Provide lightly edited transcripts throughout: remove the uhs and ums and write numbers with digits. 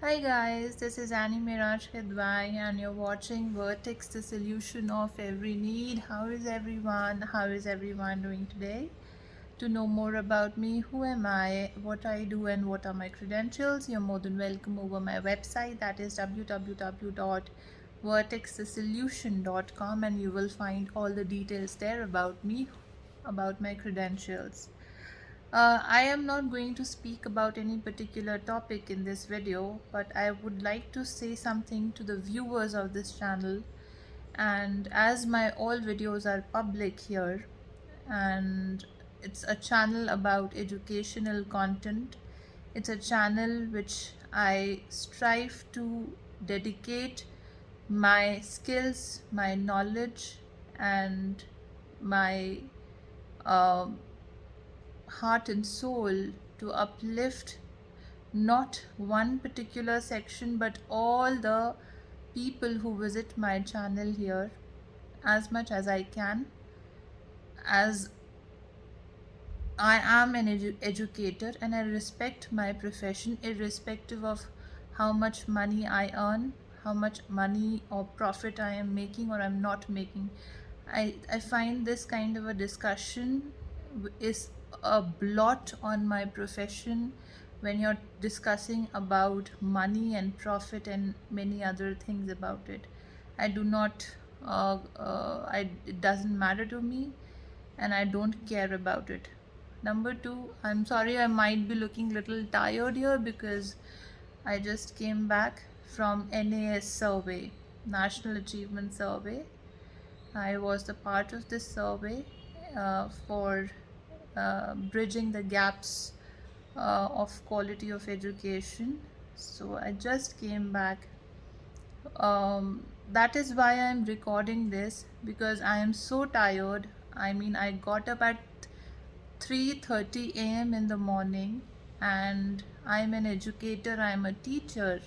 Hi guys, this is Annie Miraj Khedwai and you're watching Vertex, the solution of every need. How is everyone? How is everyone doing today? To know more about me, who am I, what I do and what are my credentials, you're more than welcome over my website, that is www.vertexthesolution.com, and you will find all the details there about me, about my credentials. I am not going to speak about any particular topic in this video, but I would like to say something to the viewers of this channel. And as my all videos are public here, and it's a channel about educational content, it's a channel which I strive to dedicate my skills, my knowledge, and my um heart and soul to uplift not one particular section but all the people who visit my channel here as much as I can, as I am an educator and I respect my profession irrespective of how much money I earn, how much money or profit I am making or I'm not making. I find this kind of a discussion is a blot on my profession when you're discussing about money and profit and many other things about it. I do not, it doesn't matter to me and I don't care about it. Number two, I'm sorry I might be looking little tired here because I just came back from NAS survey, National Achievement Survey. I was the part of this survey for bridging the gaps of quality of education. So I just came back. That is why I'm recording this, because I am so tired. I mean, I got up at 3:30 a.m. in the morning, and I'm an educator, I'm a teacher,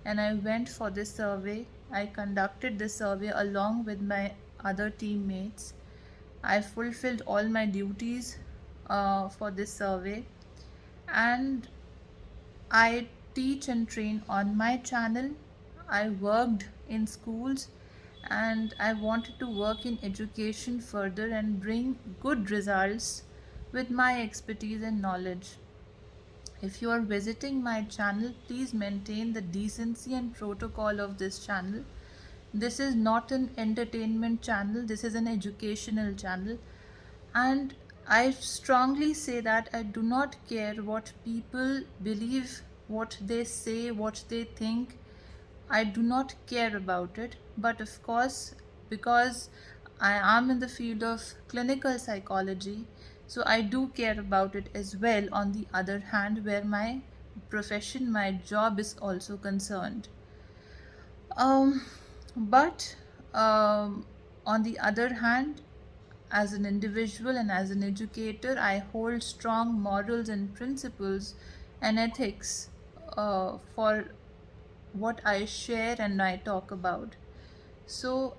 and I went for this survey. I conducted this survey along with my other teammates. I fulfilled all my duties for this survey, and I teach and train on my channel. I worked in schools and I wanted to work in education further and bring good results with my expertise and knowledge. If you are visiting my channel, please maintain the decency and protocol of this channel. This is not an entertainment channel, this is an educational channel. And I strongly say that I do not care what people believe, what they say, what they think. I do not care about it. But of course, because I am in the field of clinical psychology, so I do care about it as well, on the other hand, where my profession, my job is also concerned. Um, but on the other hand, as an individual and as an educator, I hold strong morals and principles and ethics for what I share and I talk about. So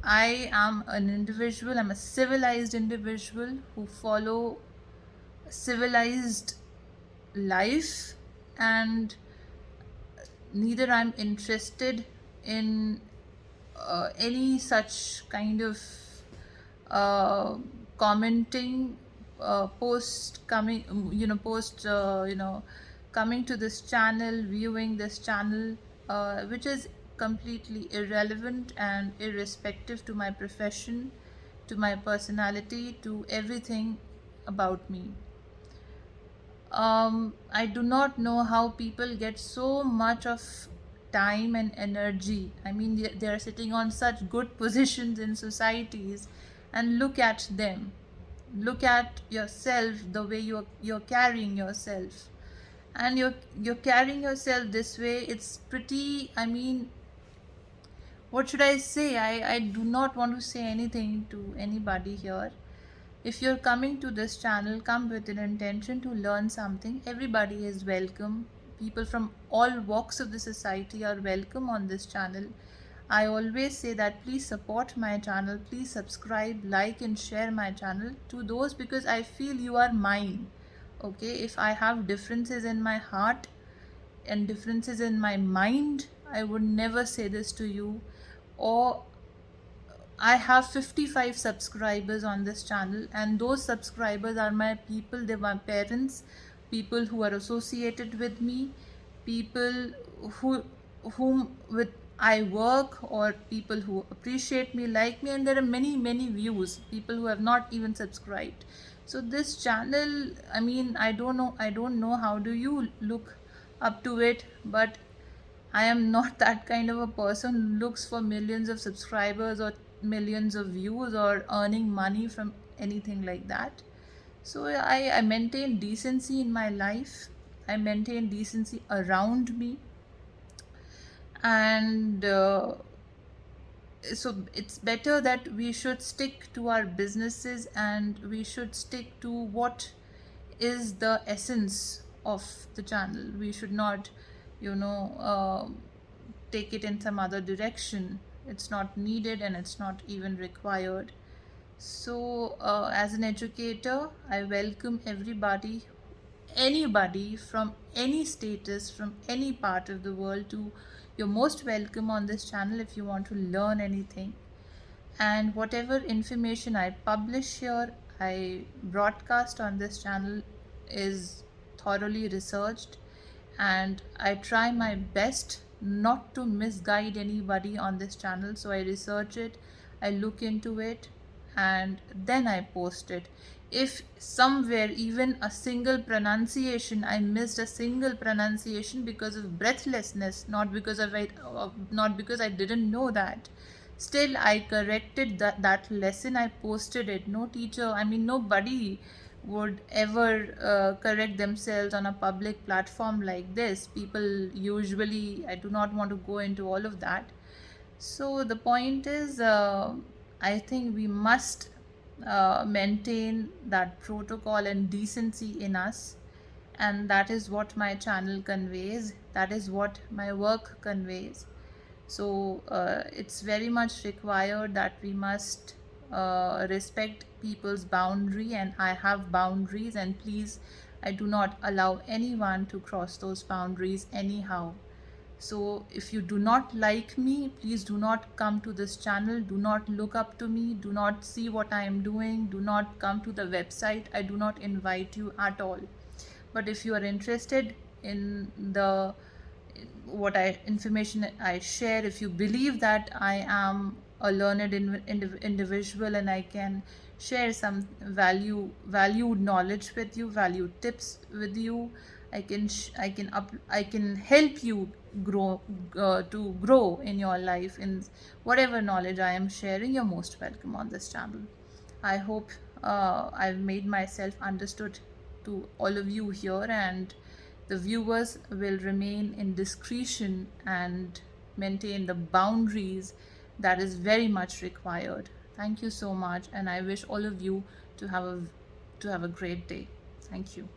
I am an individual, I'm a civilized individual who follow civilized life, and neither I'm interested in any such kind of uh, commenting post coming post coming to this channel, viewing this channel, which is completely irrelevant and irrespective to my profession, to my personality, to everything about me. I do not know how people get so much of time and energy. I mean, they are sitting on such good positions in societies, and look at them. Look at yourself, the way you're carrying yourself, and you're carrying yourself this way. It's pretty. I mean, what should I say? I do not want to say anything to anybody here. If you're coming to this channel, come with an intention to learn something. Everybody is welcome. People from all walks of the society are welcome on this channel. I always say that please support my channel, please subscribe, like and share my channel to those, because I feel you are mine. Okay, if I have differences in my heart, and differences in my mind, I would never say this to you. Or I have 55 subscribers on this channel, and those subscribers are my people. They're my parents, people who are associated with me, people who whom with I work, or people who appreciate me, like me, and there are many views, people who have not even subscribed. So this channel, I mean, I don't know how do you look up to it, but I am not that kind of a person who looks for millions of subscribers or millions of views or earning money from anything like that. So I maintain decency in my life. I maintain decency around me. And so it's better that we should stick to our businesses, and we should stick to what is the essence of the channel. We should not, you know, take it in some other direction. It's not needed and it's not even required. So, as an educator, I welcome anybody from any status, from any part of the world. To You're most welcome on this channel if you want to learn anything. And whatever information I publish here, I broadcast on this channel, is thoroughly researched, and I try my best not to misguide anybody on this channel. So I research it, I look into it, and then I post it. If somewhere even a single pronunciation, I missed a single pronunciation because of breathlessness, not because I didn't know that, still I corrected that lesson, I posted it. No teacher, I mean nobody would ever correct themselves on a public platform like this. People usually, I do not want to go into all of that. So the point is, I think we must maintain that protocol and decency in us, and that is what my channel conveys, that is what my work conveys. So it's very much required that we must respect people's boundary, and I have boundaries, and please, I do not allow anyone to cross those boundaries anyhow. So if you do not like me, please do not come to this channel, do not look up to me, do not see what I am doing, do not come to the website. I do not invite you at all. But if you are interested in the what I information I share, if you believe that I am a learned individual and I can share some valued knowledge with you, valued tips with you, I can help you grow to grow in your life in whatever knowledge I am sharing. You're most welcome on this channel. I hope I've made myself understood to all of you here, and the viewers will remain in discretion and maintain the boundaries that is very much required. Thank you so much, and I wish all of you to have a great day. Thank you.